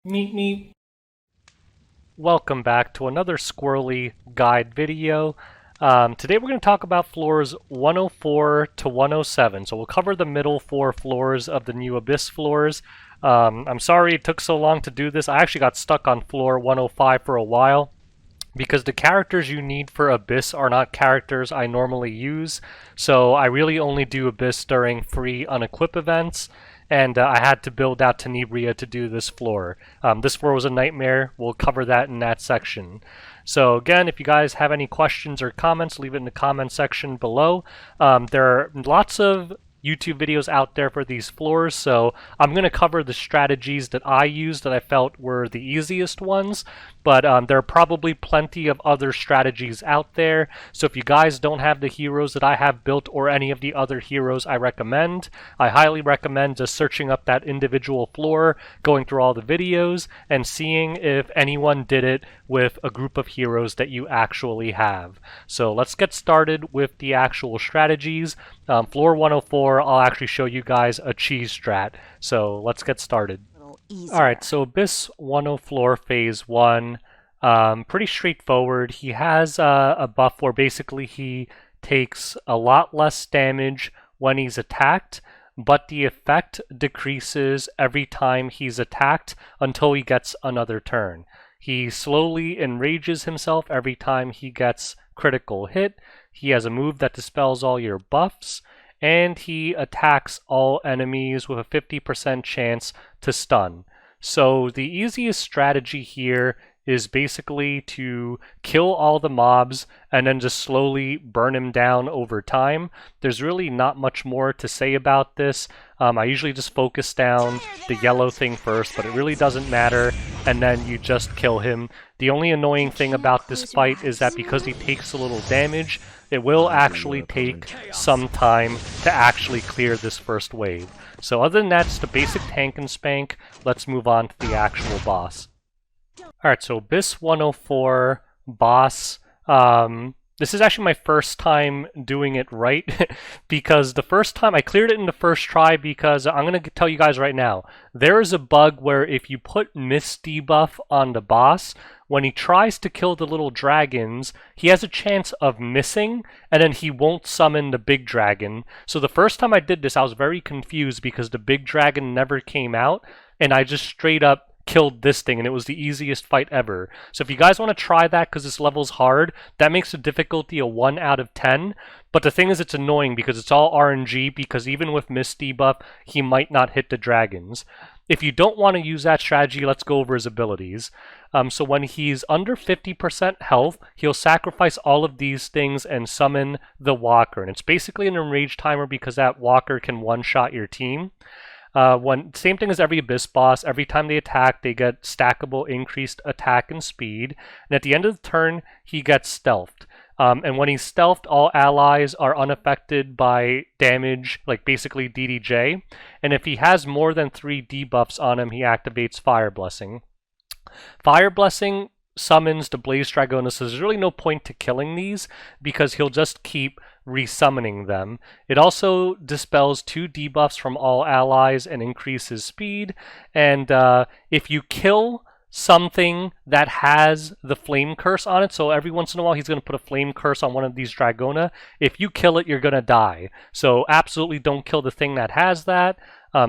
Meet me. Welcome back to another squirrely guide video. Today we're going to talk about floors 104 to 107. So we'll cover the middle four floors of the new Abyss floors. I'm sorry it took so long to do this. I actually got stuck on floor 105 for a while, because the characters you need for Abyss are not characters I normally use, so I really only do Abyss during free unequip events, and I had to build out Tenebria to do this floor. This floor was a nightmare. We'll cover that in that section. So again, if you guys have any questions or comments, leave it in the comment section below. There are lots of YouTube videos out there for these floors, so I'm going to cover the strategies that I used that I felt were the easiest ones, but there are probably plenty of other strategies out there. So if you guys don't have the heroes that I have built or any of the other heroes I recommend, I highly recommend just searching up that individual floor, going through all the videos, and seeing if anyone did it with a group of heroes that you actually have. So let's get started with the actual strategies. Floor 104, I'll actually show you guys a cheese strat. So let's get started. Alright, so Abyss 104 Phase 1, pretty straightforward. He has a buff where basically he takes a lot less damage when he's attacked, but the effect decreases every time he's attacked until he gets another turn. He slowly enrages himself every time he gets critical hit. He has a move that dispels all your buffs, and he attacks all enemies with a 50% chance to stun. So the easiest strategy here is basically to kill all the mobs and then just slowly burn him down over time. There's really not much more to say about this. I usually just focus down the yellow thing first, but it really doesn't matter, and then you just kill him. The only annoying thing about this fight is that because he takes a little damage, it will actually take some time to actually clear this first wave. So other than that, it's the basic tank and spank. Let's move on to the actual boss. Alright, so Abyss 104 boss. This is actually my first time doing it right, because the first time I cleared it in the first try, because I'm going to tell you guys right now, there is a bug where if you put miss debuff on the boss, when he tries to kill the little dragons, he has a chance of missing, and then he won't summon the big dragon. So the first time I did this, I was very confused because the big dragon never came out, and I just straight up killed this thing, and it was the easiest fight ever. So if you guys want to try that, because this level's hard, that makes the difficulty a 1 out of 10. But the thing is, it's annoying because it's all RNG, because even with miss debuff, he might not hit the dragons. If you don't want to use that strategy, let's go over his abilities. So when he's under 50% health, he'll sacrifice all of these things and summon the Walker. And it's basically an enrage timer because that Walker can one-shot your team. Same thing as every Abyss boss, every time they attack, they get stackable increased attack and speed. And at the end of the turn, he gets stealthed. And when he's stealthed, all allies are unaffected by damage, like basically DDJ. And if he has more than 3 debuffs on him, he activates Fire Blessing. Fire Blessing summons the Blaze Dragona, so there's really no point to killing these because he'll just keep resummoning them. It also dispels 2 debuffs from all allies and increases speed. And if you kill something that has the flame curse on it, so every once in a while he's going to put a flame curse on one of these Dragona, if you kill it, you're going to die. So absolutely don't kill the thing that has that.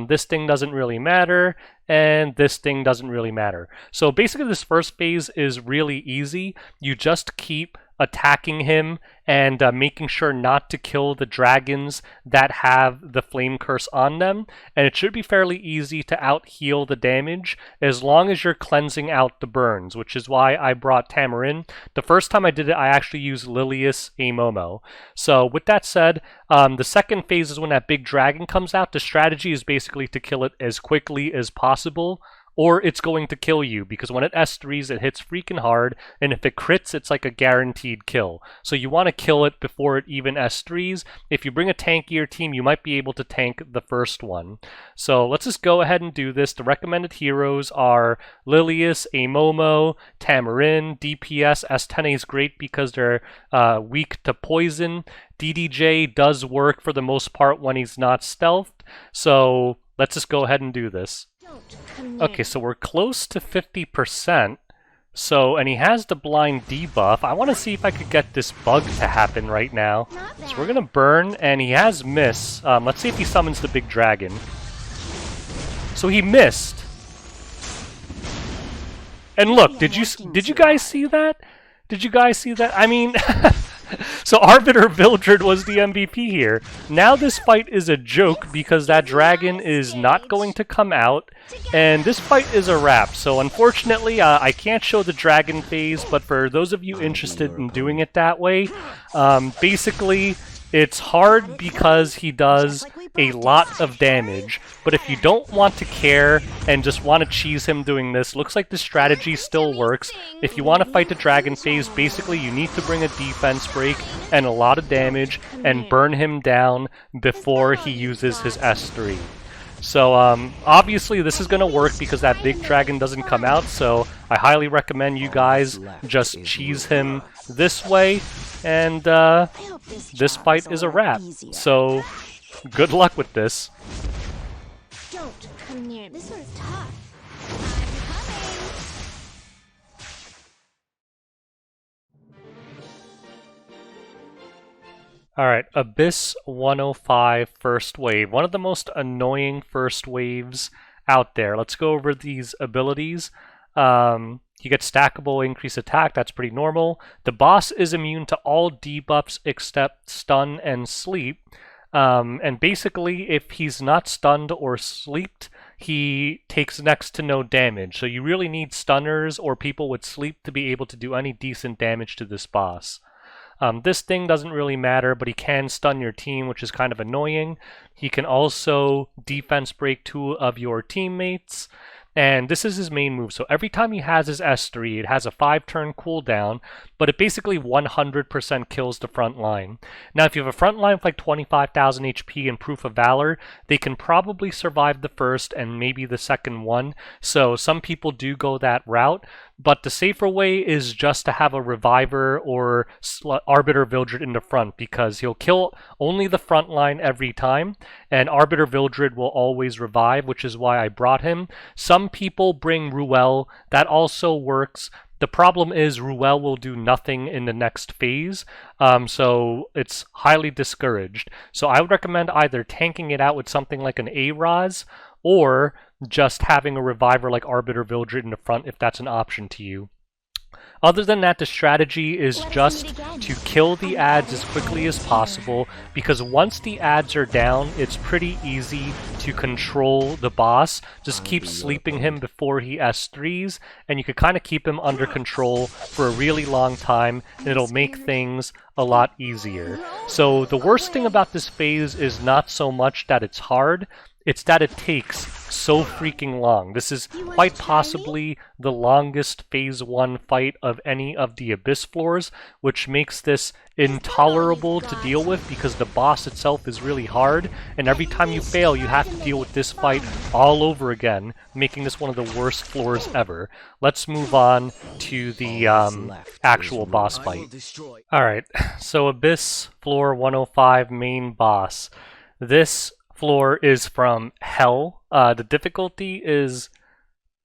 This thing doesn't really matter, and this thing doesn't really matter. So basically this first phase is really easy. You just keep attacking him and making sure not to kill the dragons that have the flame curse on them, and it should be fairly easy to out heal the damage as long as you're cleansing out the burns, which is why I brought Tamar in. The first time I did it, I actually used Lilius Amomo. So with that said, the second phase is when that big dragon comes out. The strategy is basically to kill it as quickly as possible, or it's going to kill you, because when it S3s, it hits freaking hard, and if it crits, it's like a guaranteed kill. So you want to kill it before it even S3s. If you bring a tankier team, you might be able to tank the first one. So let's just go ahead and do this. The recommended heroes are Lilius, Amomo, Tamarin, DPS. S10A is great because they're weak to poison. DDJ does work for the most part when he's not stealthed. So let's just go ahead and do this. Okay, so we're close to 50%. So, and he has the blind debuff. I want to see if I could get this bug to happen right now. So we're gonna burn, and he has miss. Let's see if he summons the big dragon. So he missed. And look, did you guys see that? Did you guys see that? I mean, so Arbiter Vildred was the MVP here. Now this fight is a joke because that dragon is not going to come out, and this fight is a wrap. So unfortunately, I can't show the dragon phase, but for those of you interested in doing it that way, basically, it's hard because he does a lot of damage, but if you don't want to care and just want to cheese him doing this, looks like the strategy still works. If you want to fight the dragon phase, basically you need to bring a defense break and a lot of damage and burn him down before he uses his S3. So obviously this is going to work because that big dragon doesn't come out, so I highly recommend you guys just cheese him this way, and this fight is a wrap. So good luck with this. Don't come near me. This one's tough. Alright, Abyss 105 first wave. One of the most annoying first waves out there. Let's go over these abilities. You get stackable increased attack, that's pretty normal. The boss is immune to all debuffs except stun and sleep. And basically, if he's not stunned or sleeped, he takes next to no damage. So you really need stunners or people with sleep to be able to do any decent damage to this boss. This thing doesn't really matter, but he can stun your team, which is kind of annoying. He can also defense break 2 of your teammates. And this is his main move. So every time he has his S3, it has a 5-turn cooldown, but it basically 100% kills the front line. Now, if you have a front line with like 25,000 HP and Proof of Valor, they can probably survive the first and maybe the second one. So some people do go that route, but the safer way is just to have a Reviver or Arbiter Vildred in the front, because he'll kill only the front line every time, and Arbiter Vildred will always revive, which is why I brought him. Some people bring Ruel, that also works. The problem is Ruel will do nothing in the next phase, so it's highly discouraged. So I would recommend either tanking it out with something like an A-Raz, or just having a Reviver like Arbiter Vildred in the front if that's an option to you. Other than that, the strategy is just to kill the ads as quickly as possible, because once the ads are down, it's pretty easy to control the boss. Just keep sleeping him before he S3s, and you can kind of keep him under control for a really long time, and it'll make things a lot easier. So the worst thing about this phase is not so much that it's hard, it's that it takes so freaking long. This is quite possibly the longest Phase 1 fight of any of the Abyss floors, which makes this intolerable to deal with because the boss itself is really hard, and every time you fail, you have to deal with this fight all over again, making this one of the worst floors ever. Let's move on to the actual boss fight. Alright, so Abyss Floor 105 main boss. This floor is from Hell. The difficulty is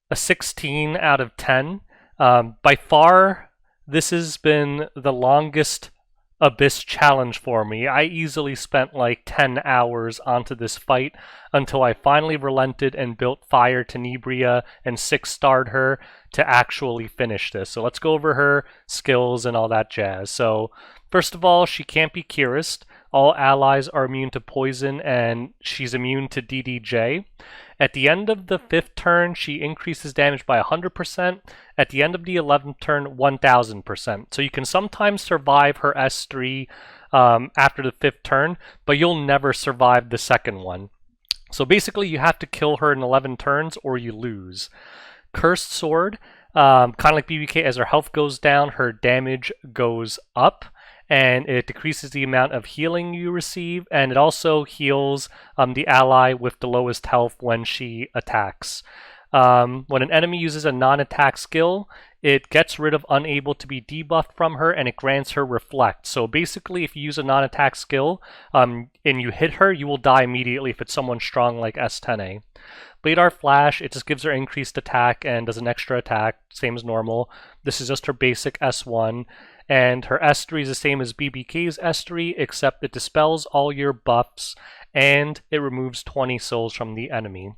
a 16 out of 10. By far, this has been the longest Abyss challenge for me. I easily spent like 10 hours onto this fight until I finally relented and built Fire Tenebria and 6-starred her to actually finish this. So let's go over her skills and all that jazz. So first of all, she can't be Cursed. All allies are immune to poison, and she's immune to DDJ. At the end of the 5th turn, she increases damage by 100%. At the end of the 11th turn, 1000%. So you can sometimes survive her S3 after the 5th turn, but you'll never survive the second one. So basically, you have to kill her in 11 turns or you lose. Cursed Sword, kind of like BBK, as her health goes down, her damage goes up, and it decreases the amount of healing you receive, and it also heals the ally with the lowest health when she attacks. When an enemy uses a non-attack skill, it gets rid of unable to be debuffed from her, and it grants her reflect. So basically, if you use a non-attack skill and you hit her, you will die immediately if it's someone strong like S10A. Blade Art Flash, it just gives her increased attack and does an extra attack, same as normal. This is just her basic S1. And her S3 is the same as BBK's S3, except it dispels all your buffs and it removes 20 souls from the enemy.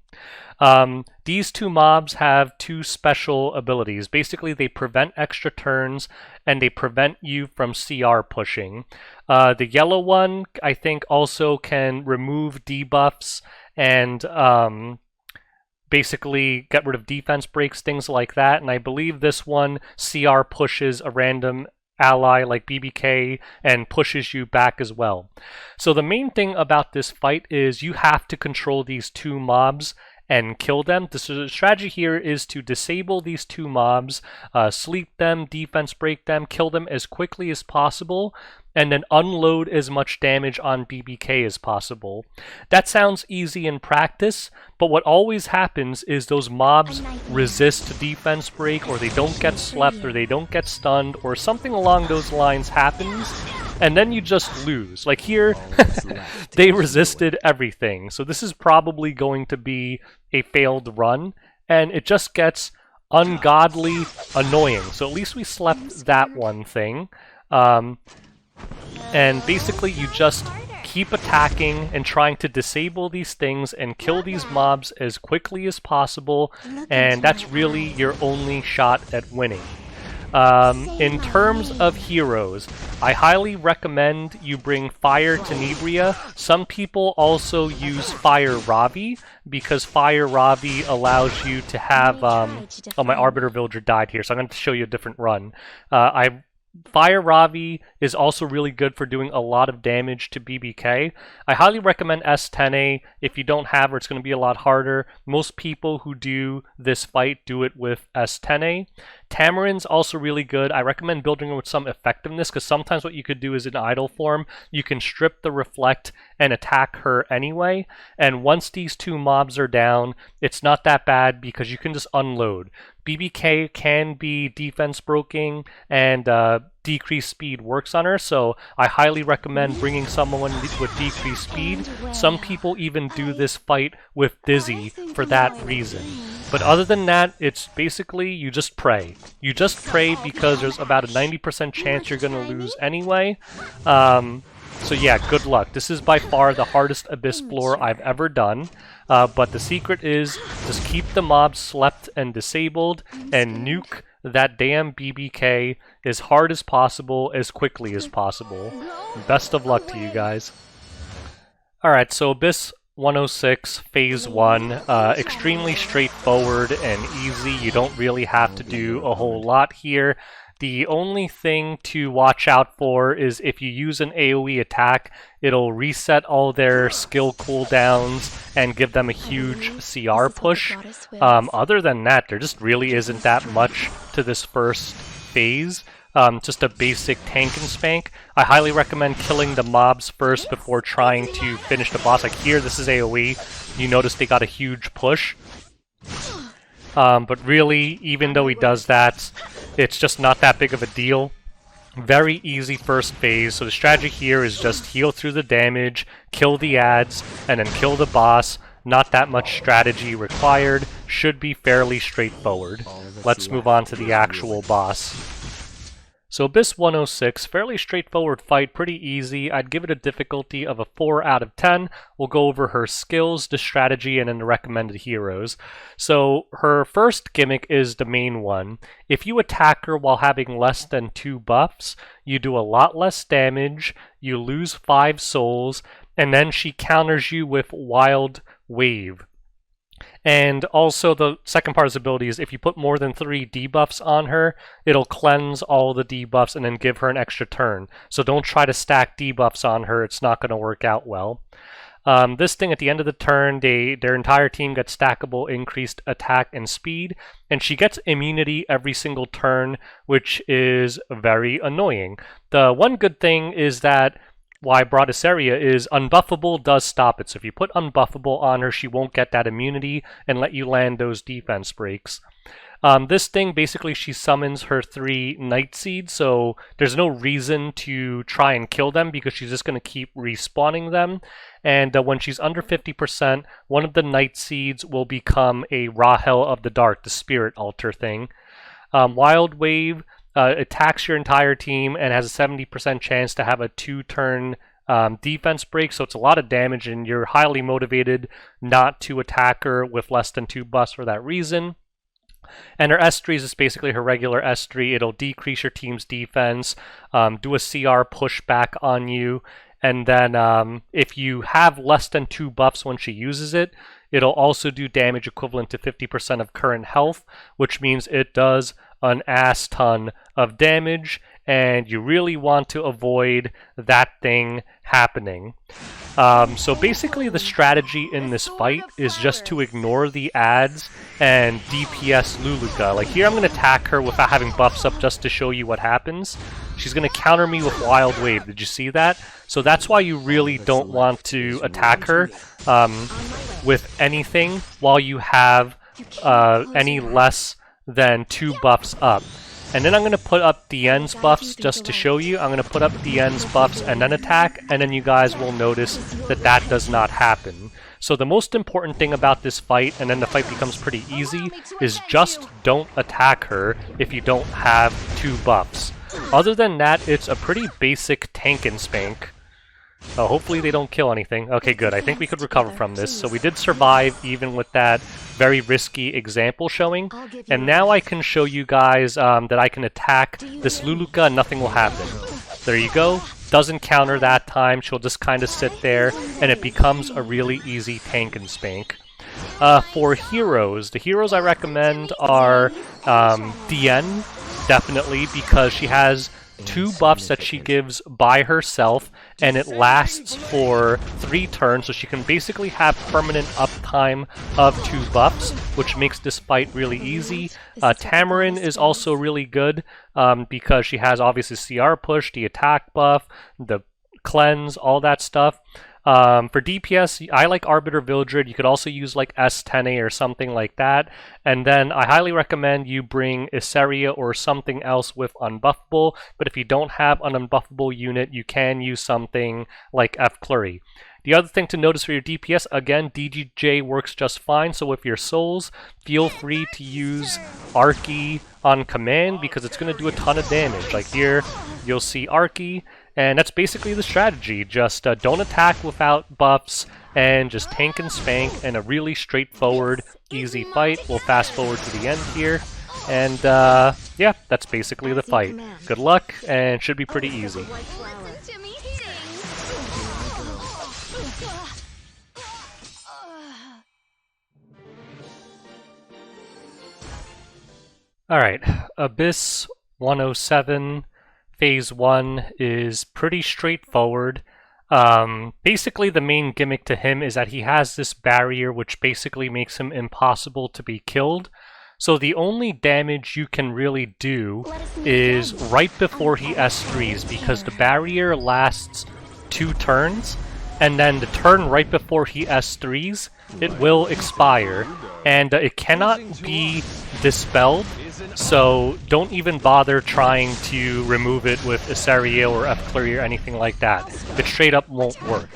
These two mobs have two special abilities. Basically, they prevent extra turns and they prevent you from CR pushing. The yellow one, I think, also can remove debuffs and basically get rid of defense breaks, things like that. And I believe this one CR pushes a random ally like BBK and pushes you back as well. So the main thing about this fight is you have to control these two mobs and kill them. The strategy here is to disable these two mobs, sleep them, defense break them, kill them as quickly as possible, and then unload as much damage on BBK as possible. That sounds easy in practice, but what always happens is those mobs resist defense break, or they don't get slept, or they don't get stunned, or something along those lines happens, and then you just lose. Like here, they resisted everything. So this is probably going to be a failed run, and it just gets ungodly annoying. So at least we slept that one thing. And basically you just keep attacking and trying to disable these things and kill these mobs as quickly as possible, and that's really your only shot at winning. In terms of heroes, I highly recommend you bring Fire Tenebria. Some people also use Fire Ravi, because Fire Ravi allows you to have... oh, my Arbiter Villager died here, so I'm going to show you a different run. Fire Ravi is also really good for doing a lot of damage to BBK. I highly recommend S10A. If you don't have her, it's going to be a lot harder. Most people who do this fight do it with S10A. Tamarin's also really good. I recommend building her with some effectiveness, because sometimes what you could do is in idle form, you can strip the reflect and attack her anyway. And once these two mobs are down, it's not that bad because you can just unload. BBK can be defense broking, and decreased speed works on her, so I highly recommend bringing someone with decreased speed. Some people even do this fight with Dizzy for that reason. But other than that, it's basically you just pray. You just pray because there's about a 90% chance you're going to lose anyway. So yeah, good luck. This is by far the hardest Abyss floor I've ever done. But the secret is just keep the mobs slept and disabled and nuke that damn BBK as hard as possible, as quickly as possible. Best of luck to you guys. Alright, so Abyss 106, Phase 1, extremely straightforward and easy. You don't really have to do a whole lot here. The only thing to watch out for is if you use an AoE attack, it'll reset all their skill cooldowns and give them a huge CR push. Other than that, there just really isn't that much to this first phase. Just a basic tank and spank. I highly recommend killing the mobs first before trying to finish the boss. Like here, this is AoE. You notice they got a huge push. But really, even though he does that, it's just not that big of a deal. Very easy first phase, so the strategy here is just heal through the damage, kill the ads, and then kill the boss. Not that much strategy required, should be fairly straightforward. Let's move on to the actual boss. So Abyss 106, fairly straightforward fight, pretty easy. I'd give it a difficulty of a 4 out of 10. We'll go over her skills, the strategy, and then the recommended heroes. So her first gimmick is the main one. If you attack her while having less than 2 buffs, you do a lot less damage, you lose 5 souls, and then she counters you with Wild Wave. And also the second part of his ability is if you put more than 3 debuffs on her, it'll cleanse all the debuffs and then give her an extra turn. So don't try to stack debuffs on her, it's not going to work out well. This thing at the end of the turn, their entire team gets stackable increased attack and speed, and she gets immunity every single turn, which is very annoying. The one good thing is that why I brought Isaria is unbuffable does stop it. So if you put unbuffable on her, she won't get that immunity and let you land those defense breaks. This thing, basically, she summons her 3 Night Seeds, so there's no reason to try and kill them because she's just going to keep respawning them. And when she's under 50%, one of the Night Seeds will become a Rahel of the Dark, the Spirit Altar thing. Wild Wave attacks your entire team and has a 70% chance to have a 2-turn defense break, so it's a lot of damage, and you're highly motivated not to attack her with less than 2 buffs for that reason. And her S3 is basically her regular S3. It'll decrease your team's defense, do a CR pushback on you, and then if you have less than 2 buffs when she uses it, it'll also do damage equivalent to 50% of current health, which means it does an ass ton of damage, and you really want to avoid that thing happening. So basically the strategy in this fight is just to ignore the ads and DPS Luluka. Like here I'm going to attack her without having buffs up just to show you what happens. She's going to counter me with Wild Wave. Did you see that? So that's why you really don't want to attack her with anything while you have any less than 2 buffs up. And then I'm going to put up Diane's buffs just to show you. I'm going to put up Diane's buffs and then attack, and then you guys will notice that that does not happen. So the most important thing about this fight, and then the fight becomes pretty easy, is just don't attack her if you don't have 2 buffs. Other than that, it's a pretty basic tank and spank. Oh, hopefully they don't kill anything. Okay, good. I think we could recover from this. So we did survive even with that very risky example showing. And now I can show you guys that I can attack this Luluka and nothing will happen. There you go. Doesn't counter that time. She'll just kind of sit there and it becomes a really easy tank and spank. For heroes, the heroes I recommend are Diane, definitely, because she has 2 buffs that she gives by herself, and it lasts for 3 turns, so she can basically have permanent uptime of 2 buffs, which makes this fight really easy. Tamarin is also really good because she has obviously CR push, the attack buff, the cleanse, all that stuff. For DPS, I like Arbiter Vildred. You could also use like S10A or something like that. And then I highly recommend you bring Isaria or something else with unbuffable. But if you don't have an unbuffable unit, you can use something like F Clury. The other thing to notice for your DPS, again, DGJ works just fine. So with your souls, feel free to use Arky on command because it's going to do a ton of damage. Like here, you'll see Arky. And that's basically the strategy. Just don't attack without buffs and just tank and spank, and a really straightforward, easy fight. We'll fast forward to the end here. And yeah, that's basically the fight. Good luck, and should be pretty easy. Alright, Abyss 107. Phase 1 is pretty straightforward. Basically, the main gimmick to him is that he has this barrier which basically makes him impossible to be killed. So the only damage you can really do is right before he S3s, because the barrier lasts 2 turns, and then the turn right before he S3s, it will expire, and it cannot be dispelled. So don't even bother trying to remove it with Isaria or F Clury or anything like that. It straight up won't work.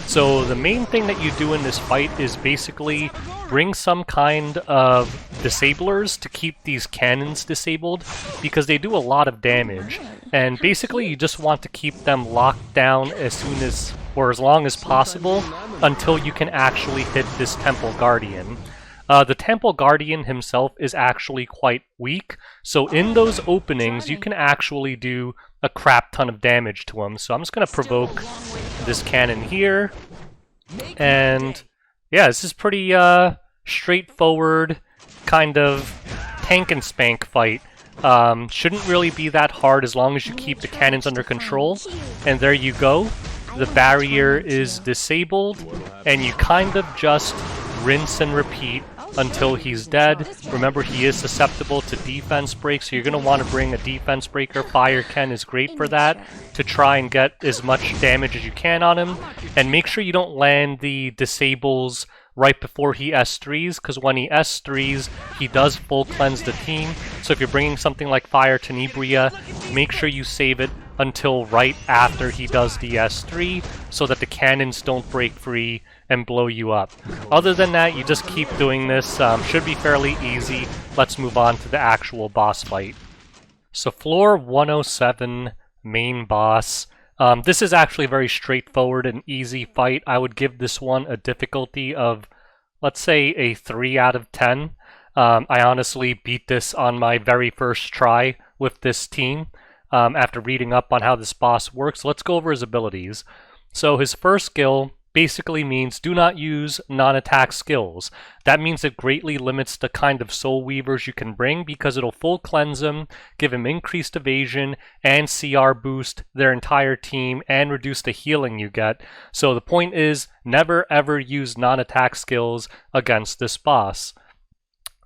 So the main thing that you do in this fight is basically bring some kind of disablers to keep these cannons disabled, because they do a lot of damage. And basically you just want to keep them locked down as soon as, or as long as possible, until you can actually hit this Temple Guardian. The Temple Guardian himself is actually quite weak, so in those openings you can actually do a crap ton of damage to him. So I'm just going to provoke this cannon here, and yeah, this is pretty straightforward kind of tank and spank fight. Shouldn't really be that hard as long as you keep the cannons under control, and there you go. The barrier is disabled, and you kind of just rinse and repeat until he's dead. Remember, he is susceptible to defense break, so you're going to want to bring a defense breaker. Fire Ken is great for that, to try and get as much damage as you can on him. And make sure you don't land the disables right before he S3s, because when he S3s, he does full cleanse the team. So if you're bringing something like Fire Tenebria, make sure you save it until right after he does the S3, so that the cannons don't break free and blow you up. Other than that, you just keep doing this. Should be fairly easy. Let's move on to the actual boss fight. So floor 107, main boss. This is actually a very straightforward and easy fight. I would give this one a difficulty of, let's say, a 3 out of 10. I honestly beat this on my very first try with this team. After reading up on how this boss works, let's go over his abilities. So his first skill basically means do not use non-attack skills. That means it greatly limits the kind of soul weavers you can bring, because it'll full cleanse him, give him increased evasion and CR boost their entire team, and reduce the healing you get. So the point is, never ever use non-attack skills against this boss.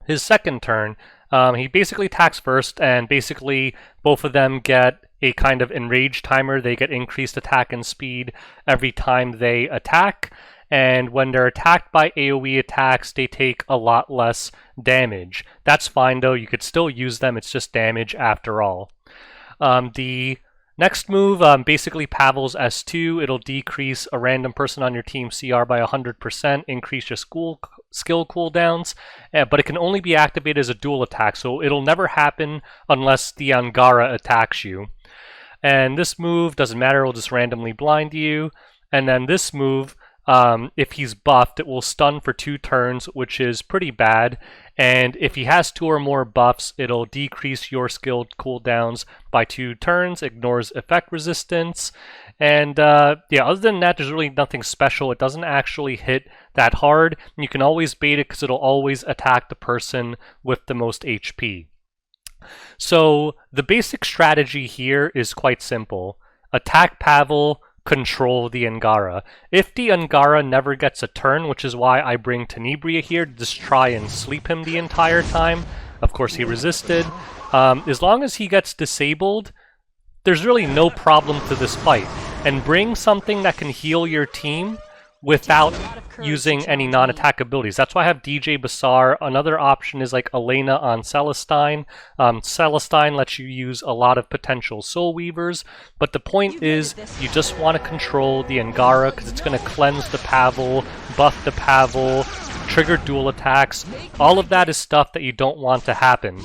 His second turn, he basically attacks first, and basically both of them get a kind of enrage timer. They get increased attack and speed every time they attack, and when they're attacked by AoE attacks, they take a lot less damage. That's fine though, you could still use them, it's just damage after all. The next move, basically Pavel's S2. It'll decrease a random person on your team CR by 100%, increase your skill cooldowns, but it can only be activated as a dual attack, so it'll never happen unless the Angara attacks you. And this move, doesn't matter, it'll just randomly blind you. And then this move, if he's buffed, it will stun for 2 turns, which is pretty bad. And if he has 2 or more buffs, it'll decrease your skill cooldowns by 2 turns, ignores effect resistance. And yeah, other than that, there's really nothing special. It doesn't actually hit that hard. You can always bait it because it'll always attack the person with the most HP. So the basic strategy here is quite simple. Attack Pavel, control the Angara. If the Angara never gets a turn, which is why I bring Tenebria here to just try and sleep him the entire time. Of course he resisted. As long as he gets disabled, there's really no problem to this fight. And bring something that can heal your team without using any non-attack abilities. That's why I have DJ Basar. Another option is like Elena on Celestine. Celestine lets you use a lot of potential soul weavers, but the point is you just want to control the Angara because it's going to cleanse the Pavel, buff the Pavel, trigger dual attacks. All of that is stuff that you don't want to happen.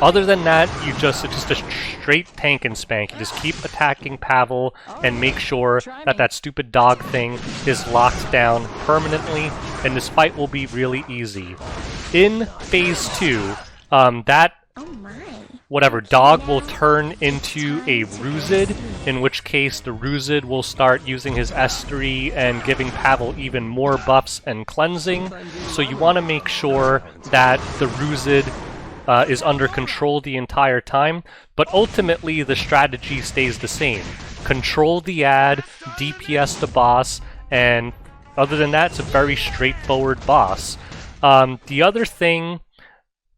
Other than that, it's just a straight tank and spank. You just keep attacking Pavel and make sure that that stupid dog thing is locked down permanently, and this fight will be really easy. In phase 2, that whatever dog will turn into a Ruzid, in which case the Ruzid will start using his S3 and giving Pavel even more buffs and cleansing. So you want to make sure that the Ruzid is under control the entire time, but ultimately the strategy stays the same. Control the ad, DPS the boss, and other than that, it's a very straightforward boss. The other thing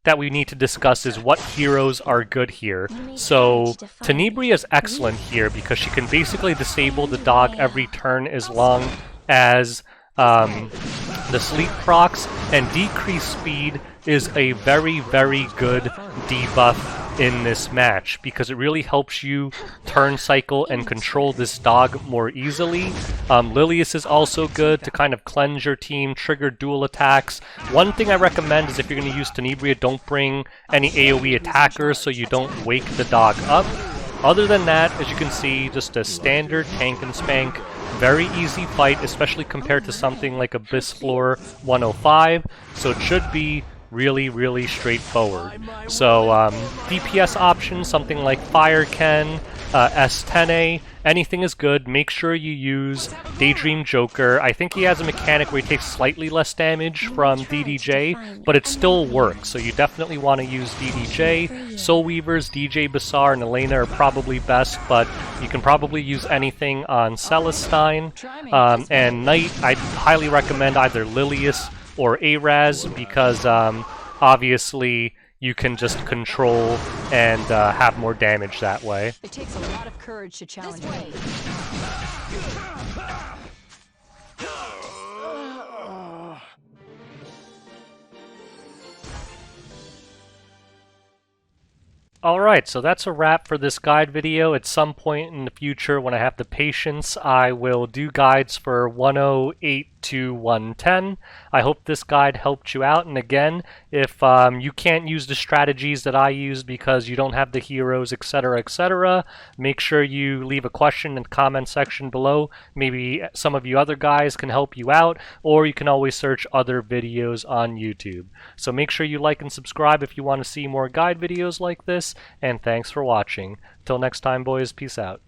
that we need to discuss is what heroes are good here. So Tenebria is excellent here because she can basically disable the dog every turn as long as the sleep procs, and decreased speed is a very, very good debuff in this match because it really helps you turn cycle and control this dog more easily. Lilius is also good to kind of cleanse your team, trigger dual attacks. One thing I recommend is if you're going to use Tenebria, don't bring any AoE attackers so you don't wake the dog up. Other than that, as you can see, just a standard tank and spank. Very easy fight, especially compared to something like Abyss Floor 105, so it should be really, really straightforward. So DPS options, something like Fire Ken, S10A, anything is good. Make sure you use Daydream Joker. I think he has a mechanic where he takes slightly less damage from DDJ, but it still works, so you definitely want to use DDJ. Soul Weavers, DJ Basar, and Elena are probably best, but you can probably use anything on Celestine. And Knight, I'd highly recommend either Lilius or ARAS because obviously you can just control and have more damage that way. It takes a lot of courage to challenge me. Alright, so that's a wrap for this guide video. At some point in the future, when I have the patience, I will do guides for 108 to 110. I hope this guide helped you out, and again, if you can't use the strategies that I use because you don't have the heroes, etc., make sure you leave a question in the comment section below. Maybe some of you other guys can help you out, or you can always search other videos on YouTube. So make sure you like and subscribe if you want to see more guide videos like this, and thanks for watching. Till next time, boys, peace out.